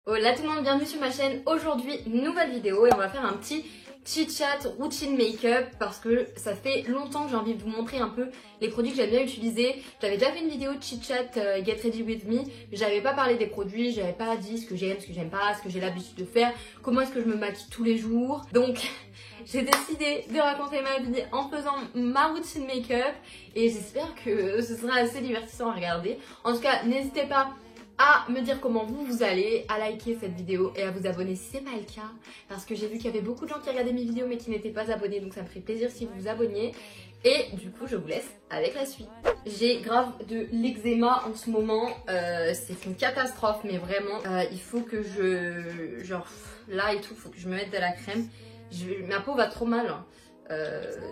Hola tout le monde, bienvenue sur ma chaîne. Aujourd'hui, nouvelle vidéo et on va faire un petit chit-chat routine make-up parce que ça fait longtemps que j'ai envie de vous montrer un peu les produits que j'aime bien utiliser. J'avais déjà fait une vidéo de chit-chat Get Ready With Me, mais j'avais pas parlé des produits, j'avais pas dit ce que j'aime, ce que j'aime pas, ce que j'ai l'habitude de faire, comment est-ce que je me maquille tous les jours. Donc j'ai décidé de raconter ma vie en faisant ma routine make-up et j'espère que ce sera assez divertissant à regarder. En tout cas, n'hésitez pas à me dire comment vous allez, à liker cette vidéo et à vous abonner si c'est pas le cas, parce que j'ai vu qu'il y avait beaucoup de gens qui regardaient mes vidéos mais qui n'étaient pas abonnés, donc ça me ferait plaisir si vous vous abonniez. Et du coup je vous laisse avec la suite. J'ai grave de l'eczéma en ce moment, c'est une catastrophe, mais vraiment il faut que genre là et tout, il faut que je me mette de la crème. Ma peau va trop mal, hein.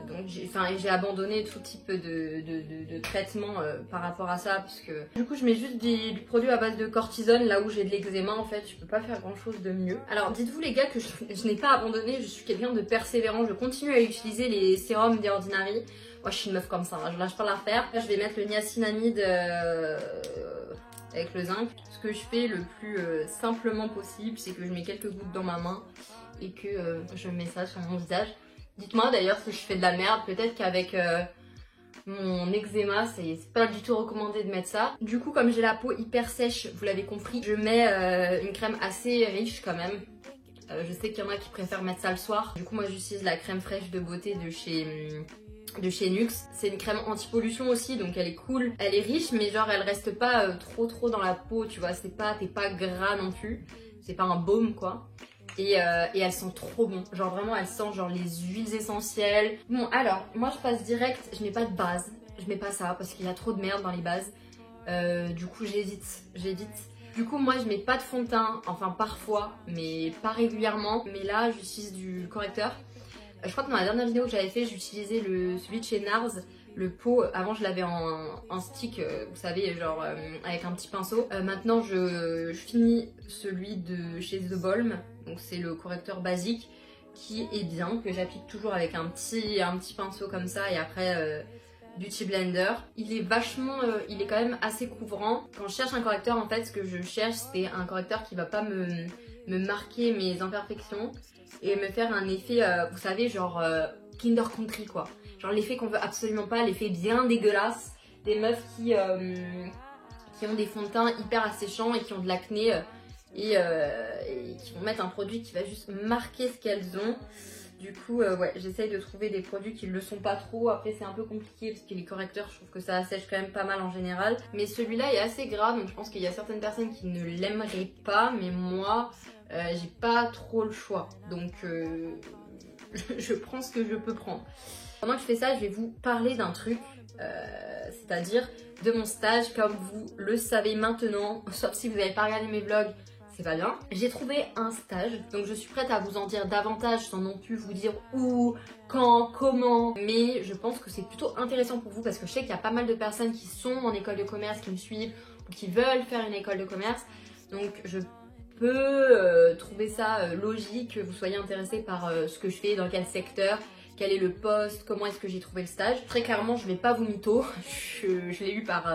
Donc j'ai abandonné tout type de traitement par rapport à ça, parce que du coup je mets juste du produit à base de cortisone là où j'ai de l'eczéma. En fait je peux pas faire grand chose de mieux. Alors dites-vous les gars que je n'ai pas abandonné, je suis quelqu'un de persévérant, je continue à utiliser les sérums des Ordinary. Moi je suis une meuf comme ça, hein, je lâche pas l'affaire. Là je vais mettre le niacinamide avec le zinc. Ce que je fais le plus simplement possible, c'est que je mets quelques gouttes dans ma main et que je mets ça sur mon visage. Dites-moi d'ailleurs si je fais de la merde, peut-être qu'avec mon eczéma c'est pas du tout recommandé de mettre ça. Du coup comme j'ai la peau hyper sèche, vous l'avez compris, je mets une crème assez riche quand même. Je sais qu'il y en a qui préfèrent mettre ça le soir. Du coup moi j'utilise la crème fraîche de beauté de chez NYX. C'est une crème anti-pollution aussi, donc elle est cool. Elle est riche mais genre elle reste pas trop dans la peau, tu vois, t'es pas gras non plus. C'est pas un baume quoi. Et elles sont trop bon, genre vraiment elles sentent genre les huiles essentielles. Bon alors, moi je passe direct, je mets pas de base, je mets pas ça parce qu'il y a trop de merde dans les bases. Du coup j'hésite. Du coup moi je mets pas de fond de teint, enfin parfois, mais pas régulièrement. Mais là j'utilise du correcteur. Je crois que dans la dernière vidéo que j'avais fait, j'utilisais celui de chez NARS. Le pot, avant je l'avais en stick, vous savez, genre avec un petit pinceau. Maintenant je finis celui de chez The Balm, donc c'est le correcteur basique qui est bien, que j'applique toujours avec un petit pinceau comme ça et après Beauty Blender. Il est vachement, il est quand même assez couvrant. Quand je cherche un correcteur, en fait ce que je cherche c'est un correcteur qui va pas me marquer mes imperfections et me faire un effet, vous savez, genre Kinder Country quoi. Genre l'effet qu'on veut absolument pas, l'effet bien dégueulasse des meufs qui ont des fonds de teint hyper asséchants et qui ont de l'acné et qui vont mettre un produit qui va juste marquer ce qu'elles ont. Du coup ouais, j'essaye de trouver des produits qui ne le sont pas trop. Après c'est un peu compliqué parce que les correcteurs je trouve que ça assèche quand même pas mal en général. Mais celui-là est assez gras, donc je pense qu'il y a certaines personnes qui ne l'aimeraient pas, mais moi j'ai pas trop le choix. Donc je prends ce que je peux prendre. Pendant que je fais ça, je vais vous parler d'un truc, c'est-à-dire de mon stage. Comme vous le savez maintenant, sauf si vous n'avez pas regardé mes vlogs, c'est pas bien. J'ai trouvé un stage, donc je suis prête à vous en dire davantage sans non plus vous dire où, quand, comment. Mais je pense que c'est plutôt intéressant pour vous parce que je sais qu'il y a pas mal de personnes qui sont en école de commerce, qui me suivent ou qui veulent faire une école de commerce. Donc je peux trouver ça logique que vous soyez intéressé par ce que je fais, dans quel secteur, quel est le poste, comment est-ce que j'ai trouvé le stage. Très clairement je vais pas vous mytho, je l'ai eu par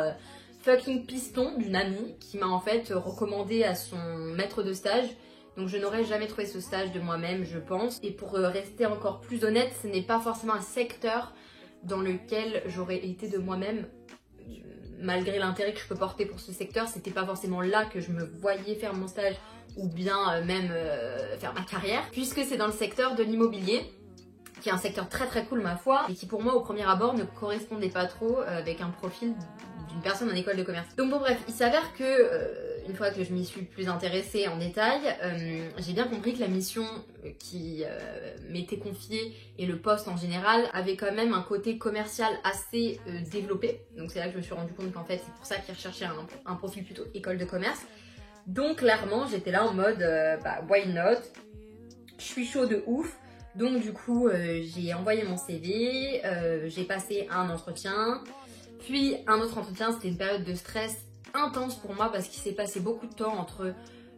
fucking piston d'une amie qui m'a en fait recommandé à son maître de stage. Donc je n'aurais jamais trouvé ce stage de moi-même je pense. Et pour rester encore plus honnête, ce n'est pas forcément un secteur dans lequel j'aurais été de moi-même. Malgré l'intérêt que je peux porter pour ce secteur, c'était pas forcément là que je me voyais faire mon stage ou bien même faire ma carrière, puisque c'est dans le secteur de l'immobilier, qui est un secteur très cool ma foi, et qui pour moi au premier abord ne correspondait pas trop avec un profil d'une personne en école de commerce. Donc bon bref, il s'avère que une fois que je m'y suis plus intéressée en détail, j'ai bien compris que la mission qui m'était confiée et le poste en général avait quand même un côté commercial assez développé. Donc c'est là que je me suis rendu compte qu'en fait c'est pour ça qu'ils recherchaient un profil plutôt école de commerce. Donc clairement j'étais là en mode bah why not, je suis chaud de ouf. Donc du coup j'ai envoyé mon CV, j'ai passé un entretien, puis un autre entretien. C'était une période de stress intense pour moi parce qu'il s'est passé beaucoup de temps entre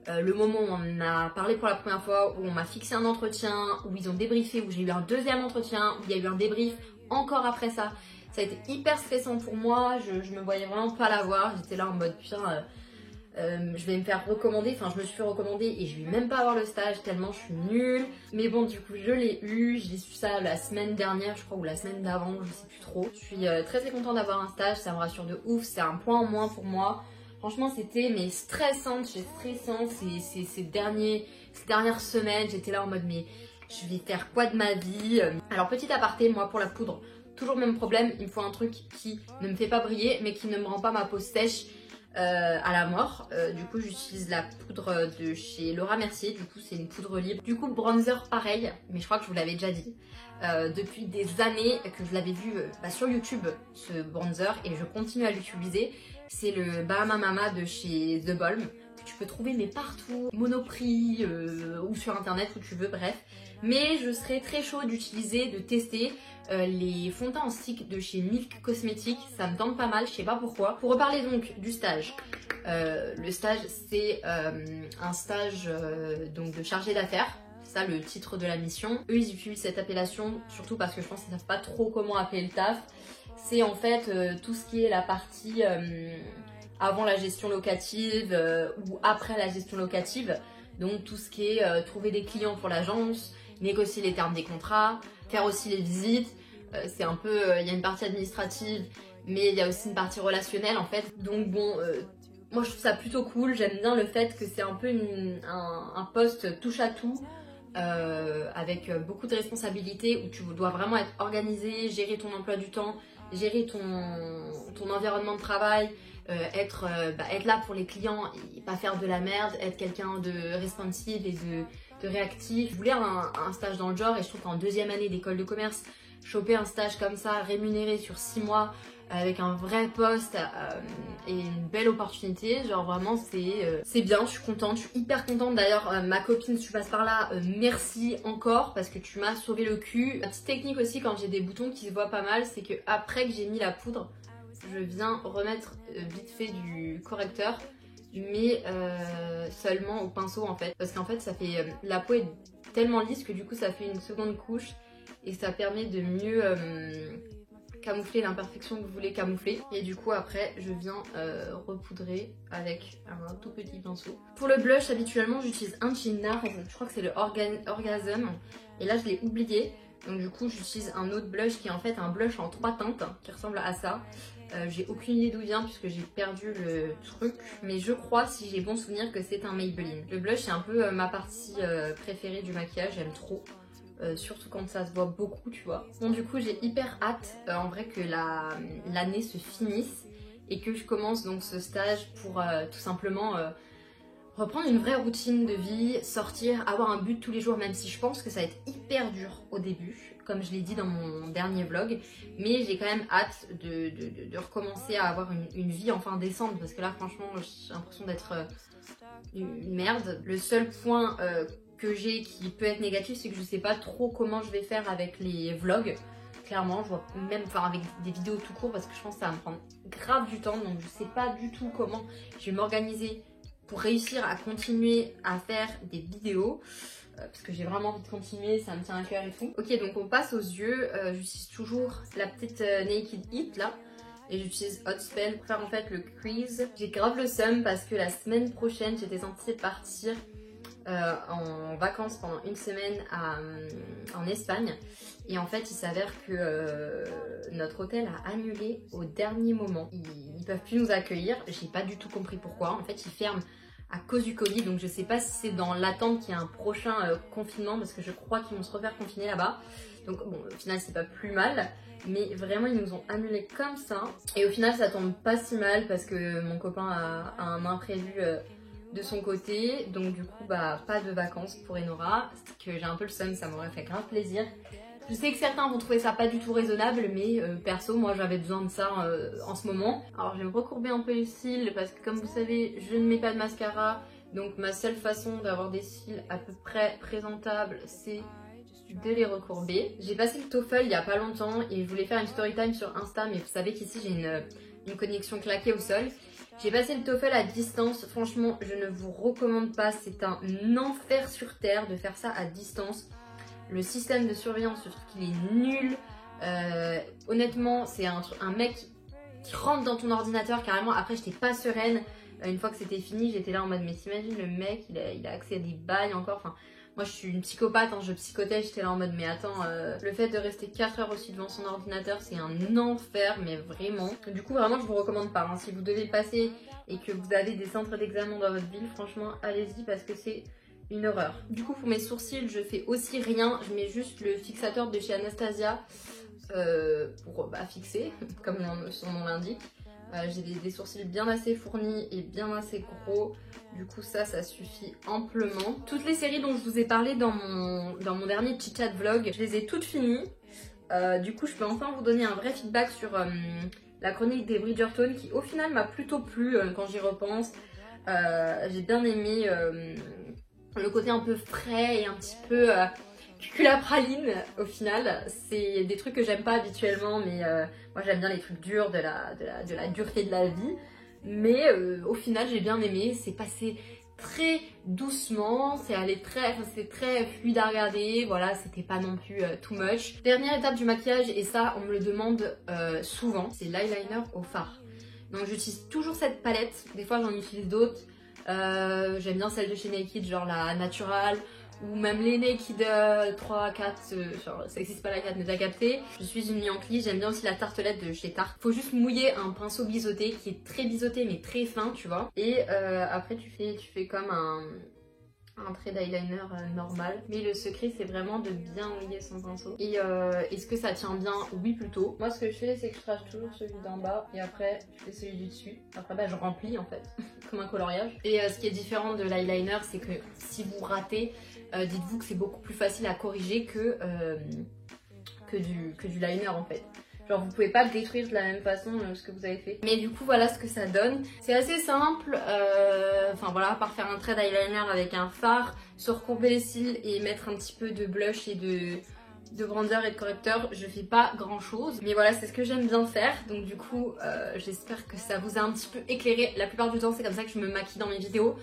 le moment où on a parlé pour la première fois, où on m'a fixé un entretien, où ils ont débriefé, où j'ai eu un deuxième entretien, où il y a eu un débrief encore après ça. Ça a été hyper stressant pour moi, je me voyais vraiment pas l'avoir, j'étais là en mode putain Je vais me faire recommander, enfin je me suis fait recommander et je vais même pas avoir le stage tellement je suis nulle. Mais bon, du coup je l'ai eu, j'ai su ça la semaine dernière je crois, ou la semaine d'avant, je sais plus trop. Je suis très contente d'avoir un stage, ça me rassure de ouf, c'est un point en moins pour moi. Franchement c'était mais stressant ces dernières semaines, j'étais là en mode mais je vais faire quoi de ma vie? Alors petit aparté, moi pour la poudre, toujours le même problème, il me faut un truc qui ne me fait pas briller mais qui ne me rend pas ma peau sèche à la mort. Du coup j'utilise la poudre de chez Laura Mercier, du coup c'est une poudre libre. Du coup le bronzer pareil, mais je crois que je vous l'avais déjà dit. Depuis des années que je l'avais vu sur YouTube ce bronzer et je continue à l'utiliser. C'est le Bahama Mama de chez The Balm que tu peux trouver mais partout, Monoprix ou sur internet où tu veux, bref. Mais je serais très chaud d'utiliser, de tester les fonds de teint en stick de chez Milk Cosmetics, ça me tente pas mal, je sais pas pourquoi. Pour reparler donc du stage, le stage c'est un stage donc de chargé d'affaires, c'est ça le titre de la mission. Eux ils utilisent cette appellation surtout parce que je pense qu'ils savent pas trop comment appeler le taf. C'est en fait tout ce qui est la partie avant la gestion locative ou après la gestion locative. Donc tout ce qui est trouver des clients pour l'agence, négocier les termes des contrats, faire aussi les visites. C'est un peu, il y a une partie administrative, mais il y a aussi une partie relationnelle en fait. Donc bon, moi je trouve ça plutôt cool. J'aime bien le fait que c'est un peu un poste touche à tout. Avec beaucoup de responsabilités où tu dois vraiment être organisé, gérer ton emploi du temps, gérer ton environnement de travail, être là pour les clients et pas faire de la merde, être quelqu'un de responsive et de réactif. Je voulais un stage dans le genre et je trouve qu'en deuxième année d'école de commerce, choper un stage comme ça rémunéré sur 6 mois avec un vrai poste et une belle opportunité, genre vraiment c'est bien, je suis contente, je suis hyper contente. D'ailleurs ma copine, si tu passes par là, merci encore parce que tu m'as sauvé le cul. Ma petite technique aussi quand j'ai des boutons qui se voient pas mal, c'est que après que j'ai mis la poudre, je viens remettre vite fait du correcteur, mais seulement au pinceau en fait, parce qu'en fait ça fait, la peau est tellement lisse que du coup ça fait une seconde couche et ça permet de mieux camoufler l'imperfection que vous voulez camoufler. Et du coup après je viens repoudrer avec un tout petit pinceau. Pour le blush habituellement j'utilise un de chez NARS, je crois que c'est le Orgasm, et là je l'ai oublié. Donc du coup j'utilise un autre blush qui est en fait un blush en 3 teintes qui ressemble à ça. J'ai aucune idée d'où il vient puisque j'ai perdu le truc, mais je crois, si j'ai bon souvenir, que c'est un Maybelline. Le blush c'est un peu ma partie préférée du maquillage, j'aime trop. Surtout quand ça se voit beaucoup, tu vois. Bon du coup j'ai hyper hâte en vrai que l'année se finisse et que je commence donc ce stage pour tout simplement reprendre une vraie routine de vie, sortir, avoir un but tous les jours, même si je pense que ça va être hyper dur au début, comme je l'ai dit dans mon dernier vlog, mais j'ai quand même hâte de recommencer à avoir une vie enfin décente, parce que là franchement j'ai l'impression d'être une merde. Le seul point que j'ai qui peut être négatif, c'est que je sais pas trop comment je vais faire avec les vlogs. Clairement, je vois même, enfin avec des vidéos tout court, parce que je pense que ça va me prendre grave du temps, donc je sais pas du tout comment je vais m'organiser pour réussir à continuer à faire des vidéos, parce que j'ai vraiment envie de continuer, ça me tient à cœur et tout. Ok, donc on passe aux yeux. J'utilise toujours la petite Naked Heat là, et j'utilise Hot Spell pour faire en fait le crease. J'ai grave le seum parce que la semaine prochaine j'étais censée partir en vacances pendant une semaine en Espagne, et en fait il s'avère que notre hôtel a annulé au dernier moment. Ils peuvent plus nous accueillir, j'ai pas du tout compris pourquoi. En fait ils ferment à cause du Covid, donc je sais pas si c'est dans l'attente qu'il y a un prochain confinement, parce que je crois qu'ils vont se refaire confiner là-bas. Donc bon, au final c'est pas plus mal, mais vraiment ils nous ont annulé comme ça, et au final ça tombe pas si mal parce que mon copain a un imprévu de son côté, donc du coup bah pas de vacances pour Enora, que j'ai un peu le seum, ça m'aurait fait grave plaisir. Je sais que certains vont trouver ça pas du tout raisonnable, mais perso moi j'avais besoin de ça en ce moment. Alors je vais me recourber un peu les cils parce que comme vous savez je ne mets pas de mascara, donc ma seule façon d'avoir des cils à peu près présentables c'est de les recourber. J'ai passé le TOEFL il y a pas longtemps et je voulais faire une story time sur Insta, mais vous savez qu'ici j'ai une connexion claquée au sol. J'ai passé le TOEFL à distance, franchement je ne vous recommande pas, c'est un enfer sur terre de faire ça à distance. Le système de surveillance, je trouve qu'il est nul. Honnêtement, c'est un mec qui rentre dans ton ordinateur carrément. Après, j'étais pas sereine. Une fois que c'était fini, j'étais là en mode mais t'imagines le mec, il a accès à des bails encore. Enfin, moi je suis une psychopathe, hein, je psychotais, j'étais là en mode mais attends, le fait de rester 4 heures aussi devant son ordinateur c'est un enfer, mais vraiment. Du coup vraiment je vous recommande pas, hein. Si vous devez passer et que vous avez des centres d'examen dans votre ville, franchement allez-y parce que c'est une horreur. Du coup pour mes sourcils je fais aussi rien, je mets juste le fixateur de chez Anastasia pour fixer comme son nom l'indique. J'ai des sourcils bien assez fournis et bien assez gros. Du coup ça suffit amplement. Toutes les séries dont je vous ai parlé dans mon dernier chit chat vlog, je les ai toutes finies. Du coup je peux enfin vous donner un vrai feedback sur la chronique des Bridgerton qui au final m'a plutôt plu quand j'y repense. J'ai bien aimé le côté un peu frais et un petit peu cuculapraline au final. C'est des trucs que j'aime pas habituellement, mais moi j'aime bien les trucs durs, de la dureté de la vie. Mais au final j'ai bien aimé, c'est passé très doucement, c'est très fluide à regarder, voilà, c'était pas non plus too much. Dernière étape du maquillage, et ça on me le demande souvent, c'est l'eyeliner au fard. Donc j'utilise toujours cette palette, des fois j'en utilise d'autres. J'aime bien celle de chez Naked, genre la Natural, ou même les Naked 3, 4, genre ça existe pas la 4 mais t'as capté. Je suis une Yankee, j'aime bien aussi la tartelette de chez Tarte. Faut juste mouiller un pinceau biseauté qui est très biseauté mais très fin, tu vois. Et après tu fais comme un trait d'eyeliner normal. Mais le secret c'est vraiment de bien mouiller son pinceau. Et est-ce que ça tient bien? Oui plutôt. Moi ce que je fais c'est que je trace toujours celui d'en bas et après je fais celui du dessus. Après je remplis en fait comme un coloriage. Et ce qui est différent de l'eyeliner c'est que si vous ratez, dites-vous que c'est beaucoup plus facile à corriger que du liner en fait. Genre vous pouvez pas détruire de la même façon ce que vous avez fait. Mais du coup voilà ce que ça donne. C'est assez simple, enfin voilà, à part faire un trait d'eyeliner avec un fard, se recourber les cils et mettre un petit peu de blush et de bronzer et de correcteur, je fais pas grand chose. Mais voilà, c'est ce que j'aime bien faire. Donc du coup, j'espère que ça vous a un petit peu éclairé. La plupart du temps c'est comme ça que je me maquille dans mes vidéos.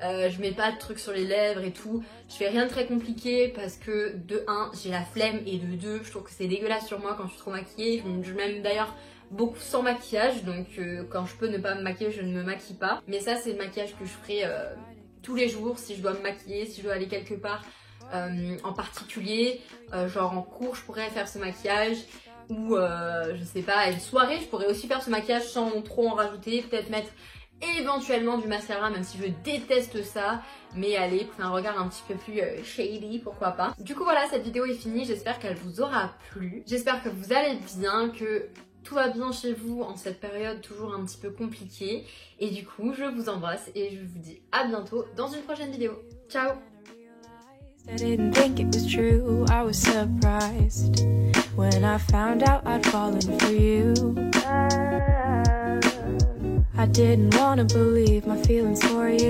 Je mets pas de trucs sur les lèvres et tout. Je fais rien de très compliqué parce que de 1 j'ai la flemme et de 2 je trouve que c'est dégueulasse sur moi quand je suis trop maquillée. Je m'aime d'ailleurs beaucoup sans maquillage, donc quand je peux ne pas me maquiller je ne me maquille pas. Mais ça c'est le maquillage que je ferai tous les jours si je dois me maquiller, si je dois aller quelque part en particulier. Genre en cours je pourrais faire ce maquillage. Ou je sais pas, à une soirée je pourrais aussi faire ce maquillage sans trop en rajouter, peut-être mettre éventuellement du mascara, même si je déteste ça, mais allez, pour un regard un petit peu plus shady, pourquoi pas. Du coup voilà, cette vidéo est finie, j'espère qu'elle vous aura plu, j'espère que vous allez bien, que tout va bien chez vous en cette période toujours un petit peu compliquée, et du coup je vous embrasse et je vous dis à bientôt dans une prochaine vidéo. Ciao! I didn't think it was true, I was surprised when I found out I'd fallen for you. I didn't wanna believe my feelings for you.